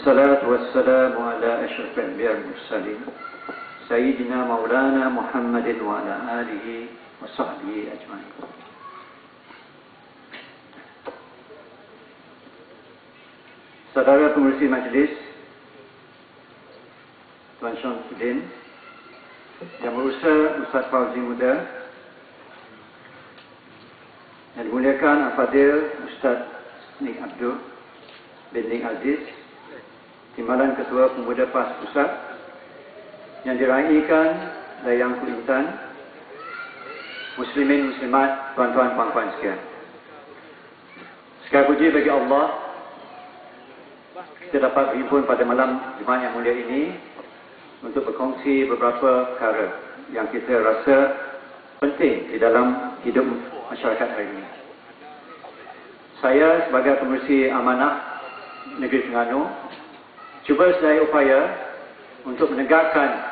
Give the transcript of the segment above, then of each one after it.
والصلاة والسلام على أشرف الأنبياء والمرسلين سيدنا مولانا محمد وعلى آله وصحبه أجمعين. Saudara pengurusi majlis, Tuan Syamsuddin, Yang Berusaha Ustaz Fauzi Muda, yang dimuliakan Al-Fadil Ustaz Nik Abdul bin Nik Aziz, Timbalan Ketua Pemuda PAS Pusat, yang diraikan Dayang Kulintan, Muslimin Muslimat, tuan-tuan puan-puan sekalian. Sekali puji bagi Allah, kita dapat berhimpun pada malam Jumaat yang mulia ini untuk berkongsi beberapa perkara yang kita rasa penting di dalam hidup masyarakat hari ini. Saya sebagai pengurusi amanah Negeri Terengganu cuba sedaya upaya untuk menegakkan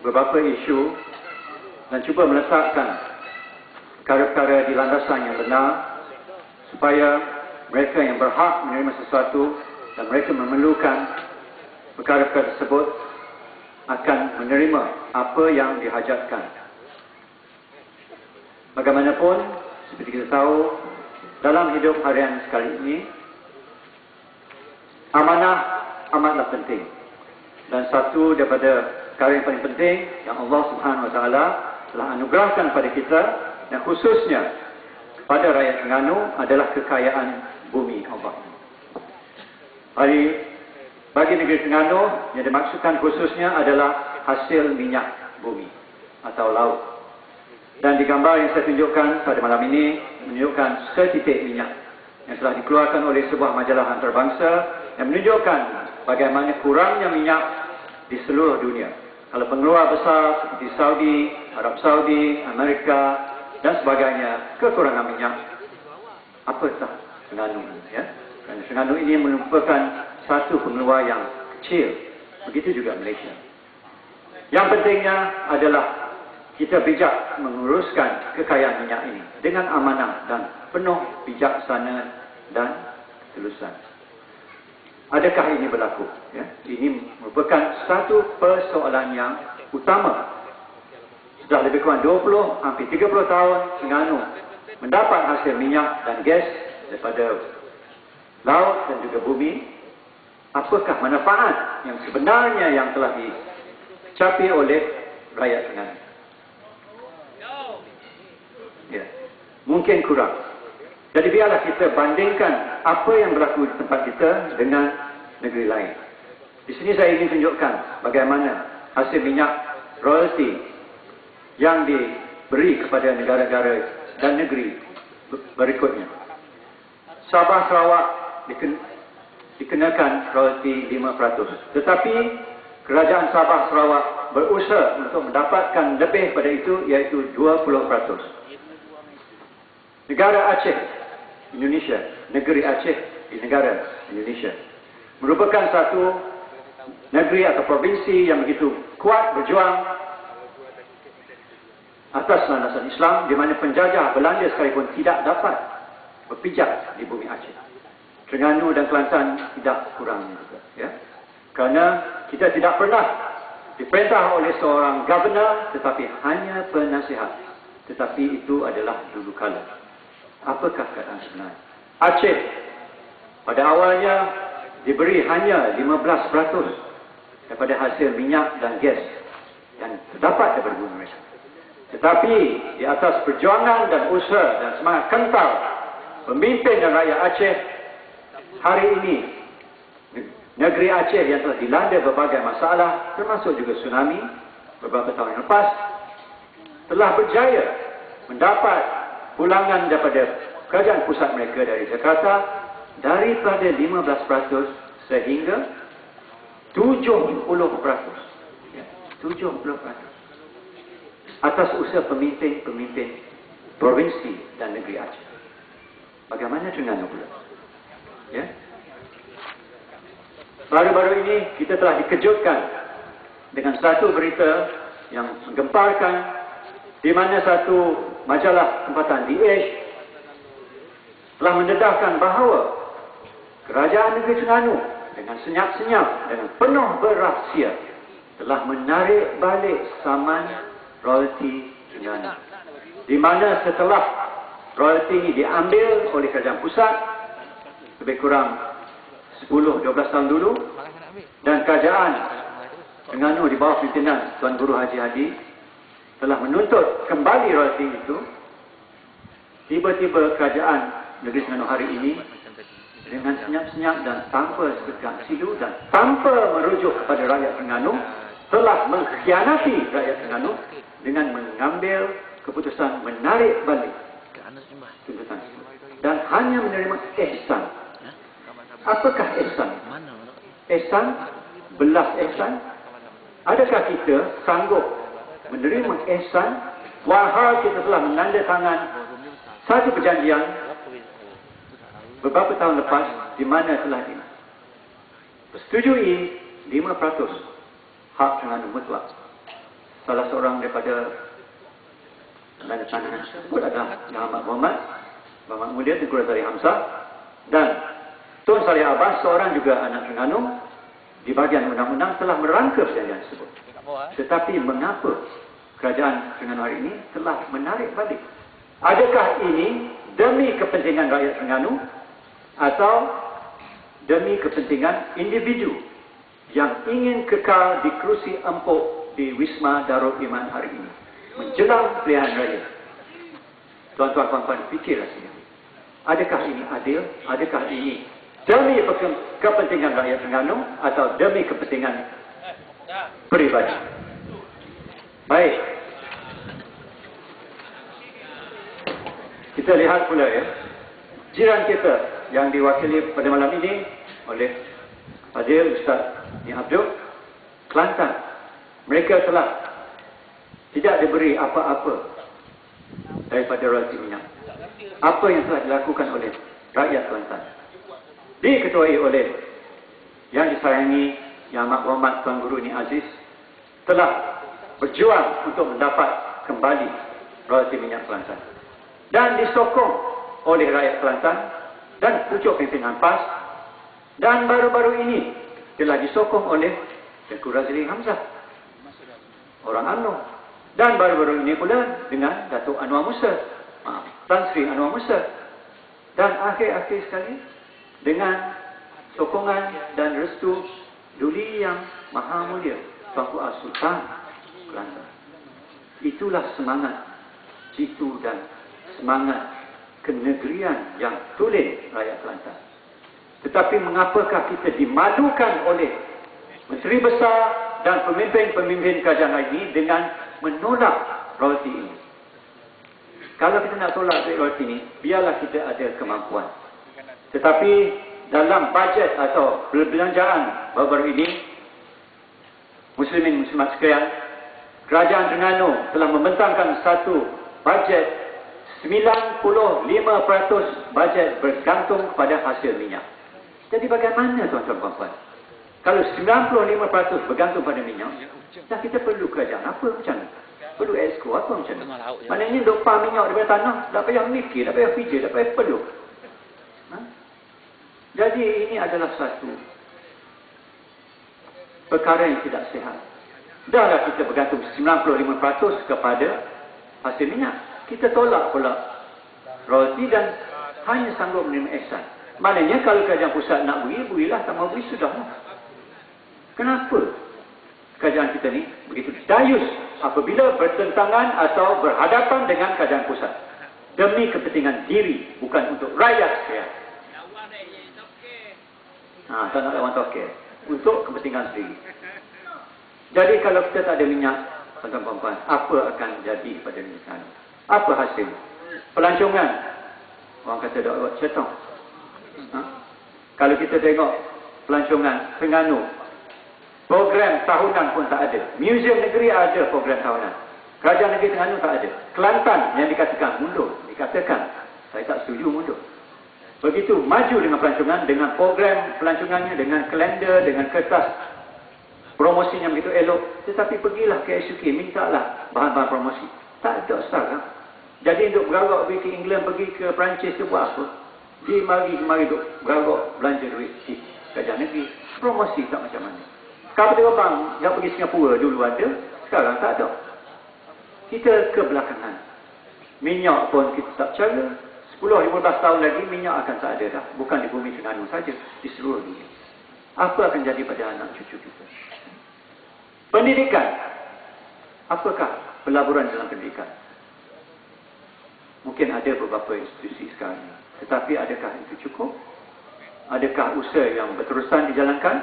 beberapa isu dan cuba meletakkan perkara-perkara di landasan yang benar supaya mereka yang berhak menerima sesuatu dan mereka memerlukan perkara-perkara tersebut akan menerima apa yang dihajatkan. Bagaimanapun, seperti kita tahu, dalam hidup harian sekali ini, amanah amatlah penting. Dan satu daripada perkara yang paling penting yang Allah Subhanahu Wa Taala telah anugerahkan kepada kita, dan khususnya kepada rakyat Terengganu, adalah kekayaan bumi Allah. Bagi negeri Terengganu, yang dimaksudkan khususnya adalah hasil minyak bumi atau laut. Dan di gambar yang saya tunjukkan pada malam ini menunjukkan setitik minyak yang telah dikeluarkan oleh sebuah majalah antarabangsa yang menunjukkan bagaimana kurangnya minyak di seluruh dunia. Kalau pengeluar besar seperti Saudi, Arab Saudi, Amerika dan sebagainya kekurangan minyak, apatah Terengganu, ya? Kerana Terengganu ini merupakan satu pengeluar yang kecil. Begitu juga Malaysia. Yang pentingnya adalah kita bijak menguruskan kekayaan minyak ini dengan amanah dan penuh bijaksana dan ketulusan. Adakah ini berlaku? Ya? Ini merupakan satu persoalan yang utama. Sudah lebih kurang 20, hampir 30 tahun Terengganu mendapat hasil minyak dan gas daripada laut dan juga bumi. Apakah manfaat yang sebenarnya yang telah dicapai oleh rakyat Terengganu? Ya, mungkin kurang. Jadi biarlah kita bandingkan apa yang berlaku di tempat kita dengan negeri lain. Di sini saya ingin tunjukkan bagaimana hasil minyak royalti yang diberi kepada negara-negara dan negeri berikutnya. Sabah Sarawak dikenakan royalti 5%. Tetapi kerajaan Sabah Sarawak berusaha untuk mendapatkan lebih pada itu, iaitu 20%. Negara Aceh, Indonesia, negeri Aceh di negara Indonesia, merupakan satu negeri atau provinsi yang begitu kuat berjuang atas landasan Islam, di mana penjajah Belanda sekalipun tidak dapat berpijak di bumi Aceh. Terengganu dan Kelantan tidak kurang juga, ya. Kerana kita tidak pernah diperintah oleh seorang governor, tetapi hanya penasihat. Tetapi itu adalah dulu kala. Apakah keadaan sebenarnya? Aceh pada awalnya diberi hanya 15% daripada hasil minyak dan gas yang terdapat daripada bumi mereka. Tetapi di atas perjuangan dan usaha dan semangat kental pemimpin dan rakyat Aceh, hari ini negeri Aceh yang telah dilanda berbagai masalah, termasuk juga tsunami beberapa tahun yang lepas, telah berjaya mendapat pulangan daripada kerajaan pusat mereka dari Jakarta daripada 15% sehingga 70%. Ya, 70%. Atas usaha pemimpin-pemimpin provinsi dan negeri Aceh. Bagaimana Terengganu pula? Ya. Baru-baru ini kita telah dikejutkan dengan satu berita yang menggemparkan, di mana satu majalah tempatan The Age telah mendedahkan bahawa kerajaan negeri Terengganu dengan senyap-senyap, dengan penuh berahsia, telah menarik balik saman royalti Terengganu. Di mana setelah royalti ini diambil oleh kerajaan pusat, lebih kurang 10-12 tahun dulu, dan kerajaan Terengganu di bawah pimpinan Tuan Guru Haji Hadi telah menuntut kembali royalti itu, tiba-tiba kerajaan negeri Terengganu hari ini dengan senyap-senyap dan tanpa setegak silu dan tanpa merujuk kepada rakyat Terengganu telah mengkhianati rakyat Terengganu dengan mengambil keputusan menarik balik tuntutan dan hanya menerima ihsan. Apakah ihsan? Ihsan, belas ihsan. Adakah kita sanggup menerima ihsan walhal kita telah menandatangan satu perjanjian beberapa tahun lepas di mana telah disetujui 5% hak Terengganu mutlak. Salah seorang daripada penandatangan tersebut adalah Muhammad Muhammad Tengku Razali Hamzah, dan Tun Sari Abbas, seorang juga anak Terengganu, di bahagian undang-undang telah merangka perjanjian tersebut. Tetapi mengapa kerajaan Terengganu hari ini telah menarik balik? Adakah ini demi kepentingan rakyat Terengganu atau demi kepentingan individu yang ingin kekal di kerusi empuk di Wisma Darul Iman hari ini menjelang pilihan raya? Tuan-tuan puan-puan, fikirlah sini. Adakah ini adil? Adakah ini demi kepentingan rakyat Terengganu atau demi kepentingan peribadi? Baik. Kita lihat pula ya, jiran kita yang diwakili pada malam ini oleh Fadil Ustaz Ni Abdul, Kelantan. Mereka telah tidak diberi apa-apa daripada royalti minyak. Apa yang telah dilakukan oleh rakyat Kelantan, diketuai oleh yang disayangi Yang Amat Berhormat Tuan Guru Ni Aziz, telah berjuang untuk mendapat kembali royalti minyak Kelantan dan disokong oleh rakyat Kelantan dan pucuk pimpinan PAS, dan baru-baru ini telah disokong oleh Tengku Razali Hamzah, orang UMNO, dan baru-baru ini pula dengan Datuk Anwar Musa, Tan Sri Anwar Musa, dan akhir-akhir sekali dengan sokongan dan restu Duli Yang Maha Mulia Tuanku As-Sultan Kelantan. Itulah semangat jitu dan semangat kenegerian yang tulen rakyat Kelantan. Tetapi mengapakah kita dimalukan oleh Menteri Besar dan pemimpin-pemimpin kerajaan hari ini dengan menolak royalti ini? Kalau kita nak tolak royalti ini, biarlah kita ada kemampuan. Tetapi dalam bajet atau perbelanjaan baru-baru ini, Muslimin Muslimat sekalian, kerajaan Terengganu telah membentangkan satu bajet 95% bajet bergantung kepada hasil minyak. Jadi bagaimana tuan-tuan puan-puan? Kalau 95% bergantung pada minyak, dah kita perlu kerajaan apa macam mana? Perlu exco apa macam mana? Maknanya duk pam minyak daripada tanah, tak payah mikir, tak payah fikir, tak payah perlu. Jadi ini adalah satu perkara yang tidak sihat. Dahlah kita bergantung 95% kepada hasil minyak. Kita tolak pula royalti dan hanya sanggup menerima ihsan. Maknanya kalau kerajaan pusat nak beri, berilah, tak mau beri sudah. Kenapa kerajaan kita ni begitu dayus apabila bertentangan atau berhadapan dengan kerajaan pusat? Demi kepentingan diri, bukan untuk rakyat sekalian. Tak nak lawan tokek. Untuk kepentingan sendiri. Jadi kalau kita tak ada minyak, tuan-tuan puan-puan, apa akan jadi pada minyak? Apa hasil? Pelancongan. Orang kata dah buat syaitan. Kalau kita tengok pelancongan Terengganu, program tahunan pun tak ada. Museum negeri ada program tahunan. Kerajaan negeri Terengganu tak ada. Kelantan yang dikatakan mundur. Dikatakan, saya tak setuju mundur. Begitu maju dengan pelancongan, dengan program pelancongannya, dengan kalender, dengan kertas promosinya begitu elok. Tetapi pergilah ke SUK, mintalah bahan-bahan promosi. Tak ada sekarang. Jadi duk beragak pergi ke England, pergi ke Perancis tu buat apa? Di mari duk beragak belanja duit. kerajaan negeri. Promosi tak macam mana. Kapal terbang yang pergi Singapura dulu ada, sekarang tak ada. Kita kebelakangan. Minyak pun kita tak cara. 10-15 tahun lagi minyak akan tak ada dah. Bukan di bumi Terengganu saja, di seluruh dunia. Apa akan jadi pada anak cucu kita? Pendidikan. Apakah pelaburan dalam pendidikan? Mungkin ada beberapa institusi sekarang ini. Tetapi adakah itu cukup? Adakah usaha yang berterusan dijalankan?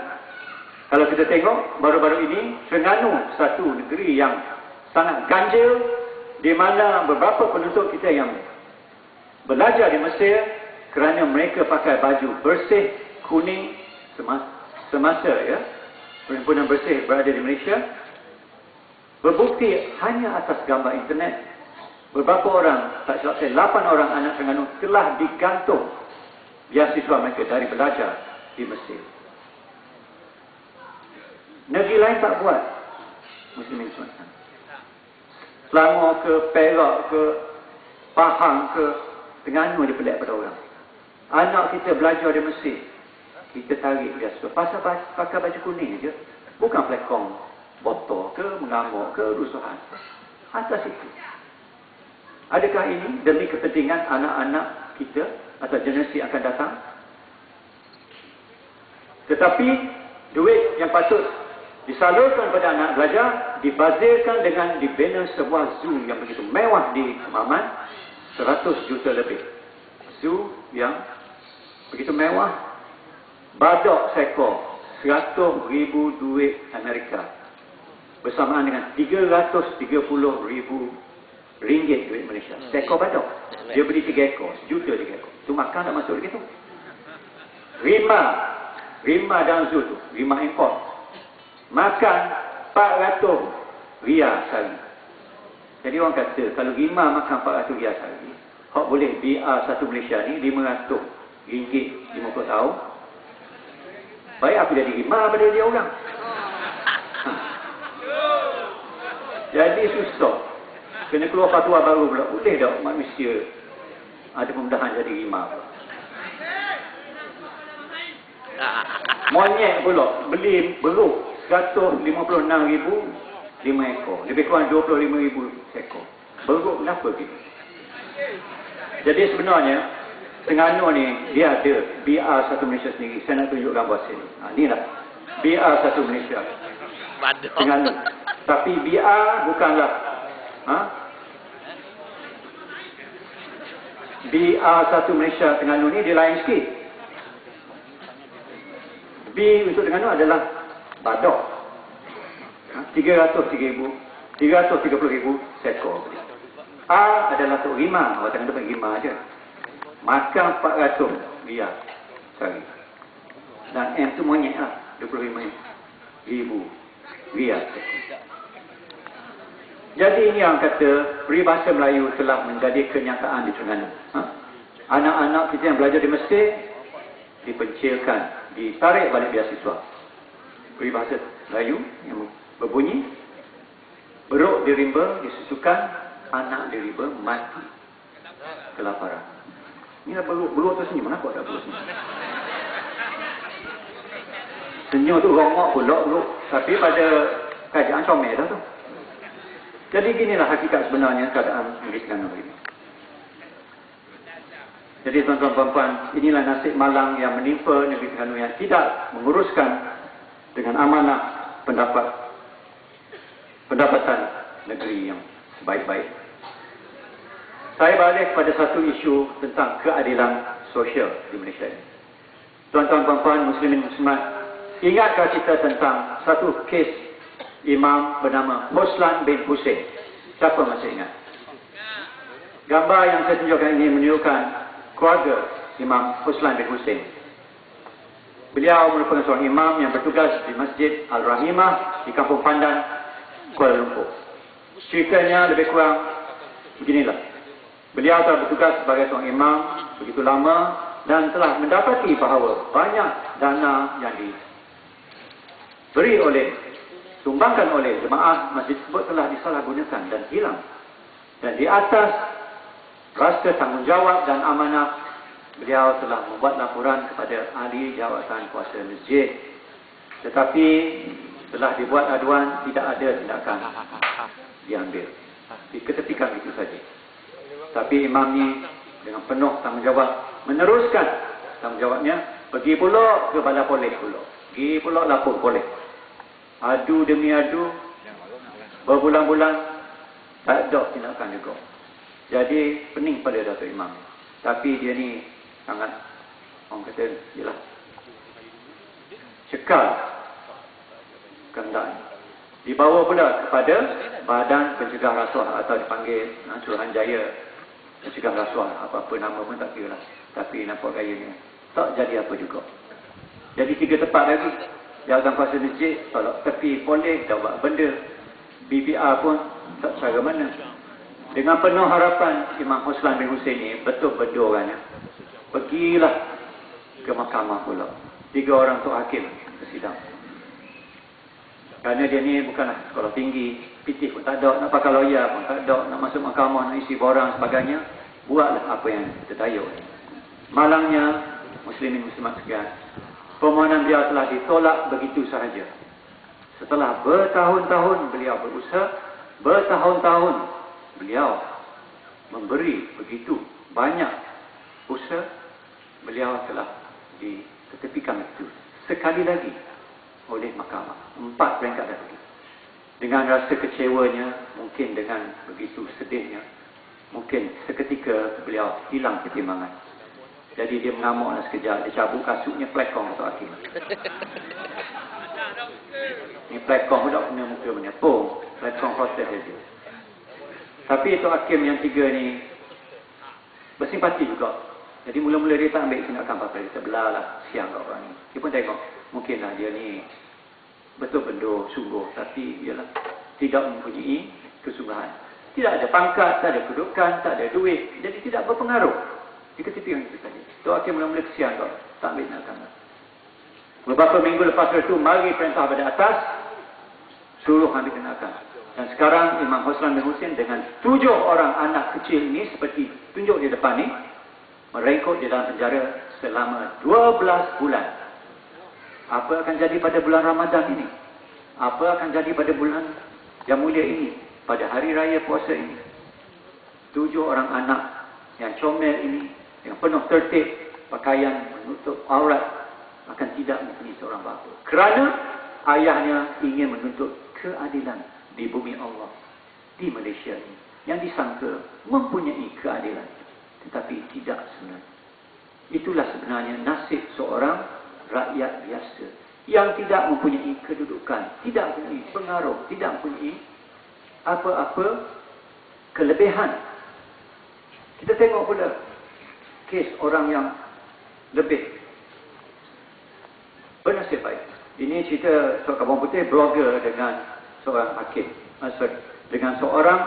Kalau kita tengok, baru-baru ini, Terengganu satu negeri yang sangat ganjil, di mana beberapa penduduk kita yang belajar di Mesir kerana mereka pakai baju bersih, kuning, semasa ya, perhimpunan bersih berada di Malaysia, berbukti hanya atas gambar internet. Beberapa orang, tak silap saya, 8 orang anak Terengganu telah digantung beasiswa mereka dari belajar di Mesir. Negeri lain tak buat. Muslimin semua. Selangor ke, Perak ke, Pahang ke, Terengganu dia pelik pada orang. Anak kita belajar di Mesir, kita tarik beasiswa. Pasal pakai baju kuning je. Bukan pelekong botol ke, mengamuk ke, rusuhan. Atas itu. Adakah ini demi kepentingan anak-anak kita atau generasi akan datang? Tetapi duit yang patut disalurkan pada anak belajar dibazirkan dengan dibina sebuah zoo yang begitu mewah di Kemaman, 100 juta lebih. Zoo yang begitu mewah, badak seekor 100,000 duit Amerika, bersamaan dengan 330,000 ringgit duit Malaysia. Seekor badak. Dia beli 3 ekor, 1 juta 3 ekor. Tu makan tak masuk lagi tu. Rima dalam zoo tu, rima import. Makan 400 riyal sehari. Jadi orang kata, kalau rima makan 400 riyal sehari, hak boleh BR satu Malaysia ni 500 ringgit 50 tahun. Baik aku jadi rima pada dia orang. Jadi susah. Kena keluar fatwa baru pula. Boleh tak manusia ada pemudahan jadi rima? Monyet pula beli beruk 156,000 5 ekor. Lebih kurang 25,000 ekor. Beruk kenapa gitu? Jadi sebenarnya Terengganu ni dia ada BR satu Malaysia sendiri. Saya nak tunjuk gambar sini. Inilah BR satu Malaysia. Terengganu. Tapi BR bukanlah BR satu Malaysia Terengganu ni dia lain sikit. B untuk Terengganu adalah badak. 330,000 seekor. A adalah untuk rima. Orang Terengganu dapat rima aja. Makan 400 riyal sehari. Dan M tu monyet lah. 25,000 riyal seekor. Jadi ini yang kata peribahasa Melayu telah menjadi kenyataan di Terengganu. Anak-anak kita yang belajar di Mesir dipencilkan, ditarik balik beasiswa. Peribahasa Melayu yang berbunyi, beruk di rimba disusukan, anak di rimba mati kelaparan. Ini beruk tu senyum. Kenapa tak beruk senyum? Senyum tu rongok pula beruk. Tapi pada kajian comel dah tu. Jadi inilah hakikat sebenarnya keadaan negeri Terengganu ini. Jadi tuan-tuan puan-puan, inilah nasib malang yang menimpa negeri Terengganu yang tidak menguruskan dengan amanah pendapatan negeri yang sebaik-baik. Saya balik kepada satu isu tentang keadilan sosial di Malaysia ini. Tuan-tuan puan-puan, muslimin muslimat, ingatkah kita tentang satu kes imam bernama Hoslan bin Hussein? Siapa masih ingat? Gambar yang saya tunjukkan ini menunjukkan keluarga Imam Hoslan bin Hussein. Beliau merupakan seorang imam yang bertugas di Masjid Al-Rahimah di Kampung Pandan, Kuala Lumpur. Ceritanya lebih kurang beginilah. Beliau telah bertugas sebagai seorang imam begitu lama dan telah mendapati bahawa banyak dana yang sumbangkan oleh jemaah masjid tersebut telah disalahgunakan dan hilang. Dan di atas rasa tanggungjawab dan amanah beliau telah membuat laporan kepada ahli jawatan kuasa masjid. Tetapi telah dibuat aduan, tidak ada tindakan diambil. Diketepikan itu saja. Tapi imam ni dengan penuh tanggungjawab meneruskan tanggungjawabnya, pergi pula ke balai polis pula. Pergi pula lapor polis. Adu demi adu, berbulan-bulan, tak ada tindakan juga. Jadi pening pada Datuk Imam. Tapi dia ni sangat, orang kata, yelah, cekal kehendaknya. Dibawa pula kepada Badan Pencegah Rasuah atau dipanggil Suruhanjaya Pencegah Rasuah, apa-apa nama pun tak kira lah. Tapi nampak gayanya tak jadi apa juga. Jadi 3 tempat lagi. Jawatan kuasa masjid tolak tepi polis, dah buat benda. BPR pun tak cara mana. Dengan penuh harapan Imam Hoslan bin Hussein ni betul berdua orangnya. Pergilah ke mahkamah pula. 3 orang tu hakim bersidang. Kerana dia ni bukanlah sekolah tinggi, pitih pun tak ada, nak pakai lawyer pun tak ada, nak masuk mahkamah, nak isi borang sebagainya. Buatlah apa yang terdaya. Malangnya, muslimin muslimat sekalian, permohonan beliau telah ditolak begitu sahaja. Setelah bertahun-tahun beliau berusaha, bertahun-tahun beliau memberi begitu banyak usaha, beliau telah diketepikan itu sekali lagi oleh mahkamah. 4 peringkat lagi. Dengan rasa kecewanya, mungkin dengan begitu sedihnya, mungkin seketika beliau hilang pertimbangan. Jadi dia mengamuklah sekejap, dia cabut kasutnya, plekong untuk hakim. Ni plekong pun tak kena muka benda. Pung, plekong protes saja. Tapi Tok Hakim yang 3 ni bersimpati juga. Jadi mula-mula dia tak ambil tindakan apa-apa. Dia terbelah lah, siang kat orang ni. Dia pun tengok, mungkinlah dia ni betul benda sungguh, tapi ialah tidak mempunyai kesungguhan. Tidak ada pangkat, tak ada kedudukan, tak ada duit. Jadi tidak berpengaruh. Diketepikan itu saja. Tok Hakim mula-mula kesian kau, tak ambil tindakan. Beberapa minggu lepas itu, mari perintah pada atas, suruh ambil tindakan. Dan sekarang Imam Hoslan bin Hussein dengan 7 orang anak kecil ini, seperti tunjuk di depan ni, merengkuk di dalam penjara selama 12 bulan. Apa akan jadi pada bulan Ramadan ini? Apa akan jadi pada bulan yang mulia ini? Pada hari raya puasa ini? 7 orang anak yang comel ini, yang penuh tertib, pakaian menutup aurat, akan tidak mempunyai seorang bapa. Kerana ayahnya ingin menuntut keadilan di bumi Allah, di Malaysia ini, yang disangka mempunyai keadilan, tetapi tidak sebenarnya. Itulah sebenarnya nasib seorang rakyat biasa yang tidak mempunyai kedudukan, tidak mempunyai pengaruh, tidak mempunyai apa-apa kelebihan. Kita tengok pula kes orang yang lebih bernasib baik. Ini cerita Tok Abang Putih, blogger dengan seorang hakim, dengan seorang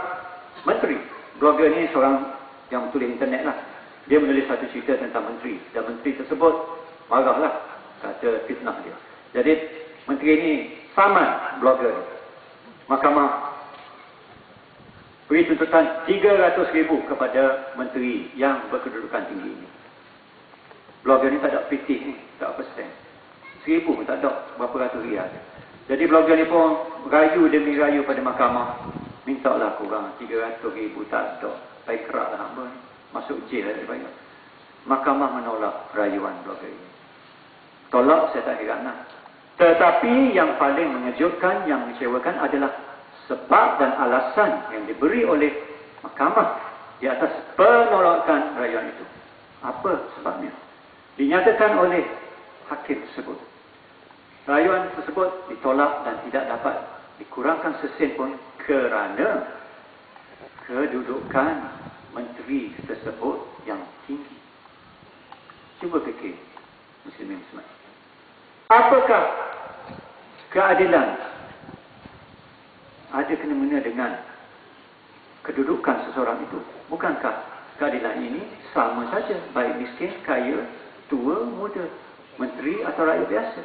menteri. Blogger ni seorang yang tulis internet lah. Dia menulis satu cerita tentang menteri, dan menteri tersebut marahlah, kata fitnah dia. Jadi menteri ini saman blogger. Mahkamah beri tuntutan 300,000 kepada menteri yang berkedudukan tinggi ini. Blogger ni tak ada pitih ni, tak apa sen. 1,000 pun tak ada, berapa ratus riyal. Jadi blogger ni pun rayu demi rayu pada mahkamah, mintalah korang 300,000, tak ada. Baik kerak lah hamba ni, masuk jail lah dia. Mahkamah menolak rayuan blogger ini. Tolak, saya tak heran lah. Tetapi yang paling mengejutkan, yang mengecewakan adalah sebab dan alasan yang diberi oleh mahkamah di atas penolakan rayuan itu. Apa sebabnya? Dinyatakan oleh hakim tersebut, rayuan tersebut ditolak dan tidak dapat dikurangkan sesen pun kerana kedudukan menteri tersebut yang tinggi. Cuba fikir, muslimin muslimat. Apakah keadilan ada kena-mena dengan kedudukan seseorang itu? Bukankah keadilan ini sama saja, baik miskin, kaya, tua, muda, menteri atau rakyat biasa?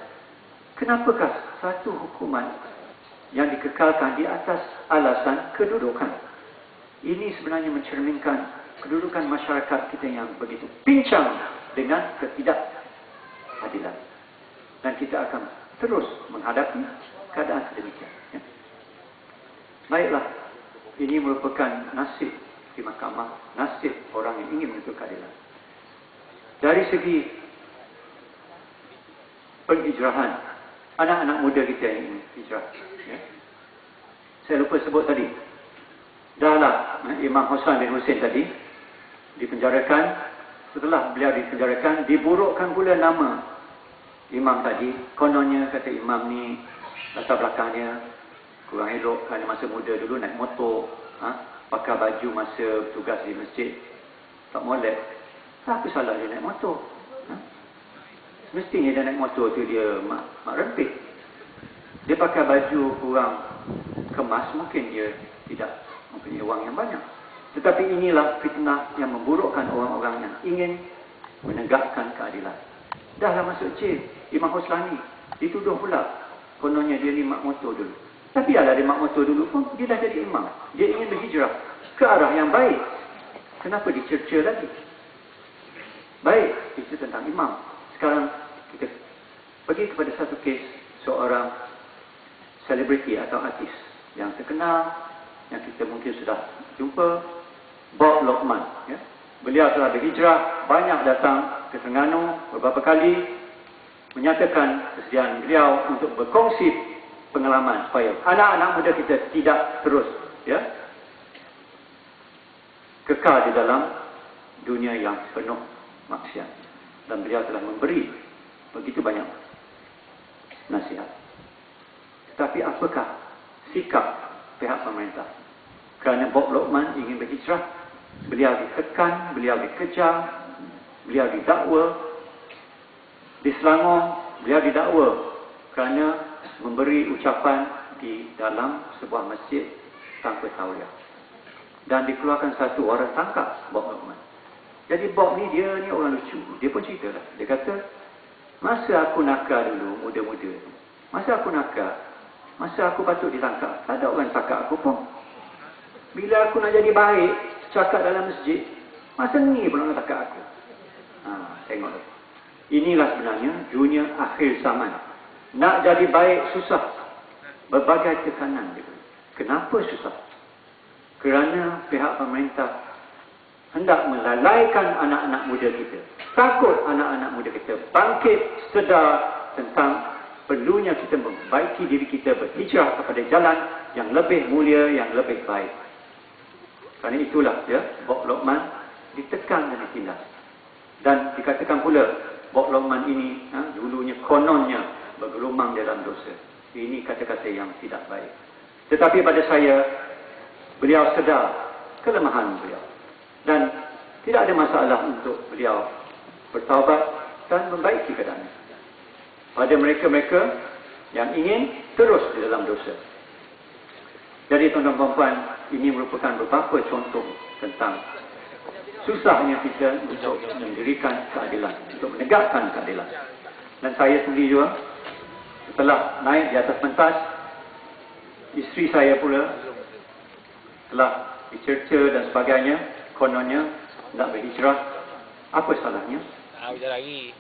Kenapakah satu hukuman yang dikekalkan di atas alasan kedudukan? Ini sebenarnya mencerminkan kedudukan masyarakat kita yang begitu pincang dengan ketidakadilan. Dan kita akan terus menghadapi keadaan sedemikian. Ya. Baiklah, ini merupakan nasib di mahkamah, nasib orang yang ingin menuntut keadilan. Dari segi penghijrahan, anak-anak muda kita yang ingin hijrah. Ya. Saya lupa sebut tadi. Dahlah Imam Hossan bin Hussein tadi dipenjarakan. Setelah beliau dipenjarakan, diburukkan pula nama imam tadi. Kononnya kata imam ni latar belakangnya kurang elok kerana masa muda dulu naik motor, pakai baju masa tugas di masjid tak molek. Apa salah dia naik motor? Mestinya dia naik motor tu dia mak rempit. Dia pakai baju kurang kemas, mungkin dia tidak mempunyai wang yang banyak. Tetapi inilah fitnah yang memburukkan orang-orang yang ingin menegakkan keadilan. Dahlah masuk jail, Imam Hoslani dituduh pula kononnya dia ni mak motor dulu. Tapi ala dia mak motor dulu pun dia dah jadi imam. Dia ingin berhijrah ke arah yang baik. Kenapa dicerca lagi? Baik, itu tentang imam. Sekarang kita pergi kepada satu kes seorang selebriti atau artis yang terkenal, yang kita mungkin sudah jumpa, Bob Lokman. Ya. Beliau telah berhijrah, banyak datang ke Terengganu beberapa kali, menyatakan kesediaan beliau untuk berkongsi pengalaman supaya anak-anak muda kita tidak terus kekal di dalam dunia yang penuh maksiat. Dan beliau telah memberi begitu banyak nasihat. Tetapi apakah sikap pihak pemerintah? Kerana Bob Lokman ingin berhijrah, beliau ditekan, beliau dikejar, beliau didakwa. Di Selangor, beliau didakwa kerana memberi ucapan di dalam sebuah masjid tanpa tauliah. Dan dikeluarkan satu orang tangkap Bob Lokman. Jadi Bob ni dia ni orang lucu. Dia pun cerita lah. Dia kata, masa aku nakal dulu, muda-muda, masa aku nakal, masa aku patut ditangkap, tak ada orang tangkap aku pun. Bila aku nak jadi baik, cakap dalam masjid, masa ni pun orang tangkap aku. Tengok. Inilah sebenarnya dunia akhir zaman. Nak jadi baik susah. Berbagai tekanan. Kenapa susah? Kerana pihak pemerintah hendak melalaikan anak-anak muda kita. Takut anak-anak muda kita bangkit sedar tentang perlunya kita memperbaiki diri kita, berhijrah kepada jalan yang lebih mulia, yang lebih baik. Kerana itulah Bob Lokman ditekan dan ditindas. Dan dikatakan pula Bob Lokman ini dulunya kononnya bergelumang dalam dosa. Ini kata-kata yang tidak baik. Tetapi pada saya, beliau sedar kelemahan beliau. Dan tidak ada masalah untuk beliau bertaubat dan membaiki keadaannya. Pada mereka-mereka yang ingin terus di dalam dosa. Jadi tuan-tuan dan puan, ini merupakan beberapa contoh tentang susahnya kita untuk mendirikan keadilan, untuk menegakkan keadilan. Dan saya sendiri juga, setelah naik di atas pentas, isteri saya pula telah dicerca dan sebagainya, kononnya nak berhijrah. Apa salahnya?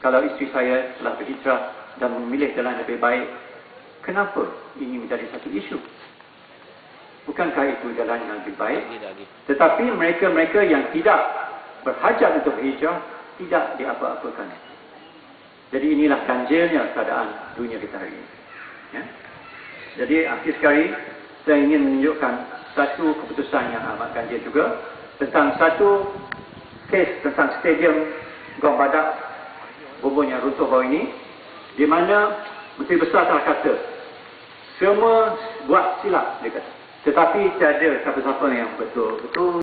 Kalau isteri saya telah berhijrah dan memilih jalan lebih baik, kenapa ini menjadi satu isu? Bukankah itu jalan yang lebih baik? Tetapi mereka-mereka yang tidak berhajat untuk berhijrah tidak diapa-apakan. Jadi inilah ganjilnya keadaan dunia kita hari ini. Ya? Jadi akhir sekali saya ingin menunjukkan satu keputusan yang amat ganjil juga tentang satu kes tentang stadium Gong Badak Bumbun yang runtuh baru ini, di mana Menteri Besar telah kata semua buat silap, dia kata. Tetapi tiada siapa-siapa yang betul-betul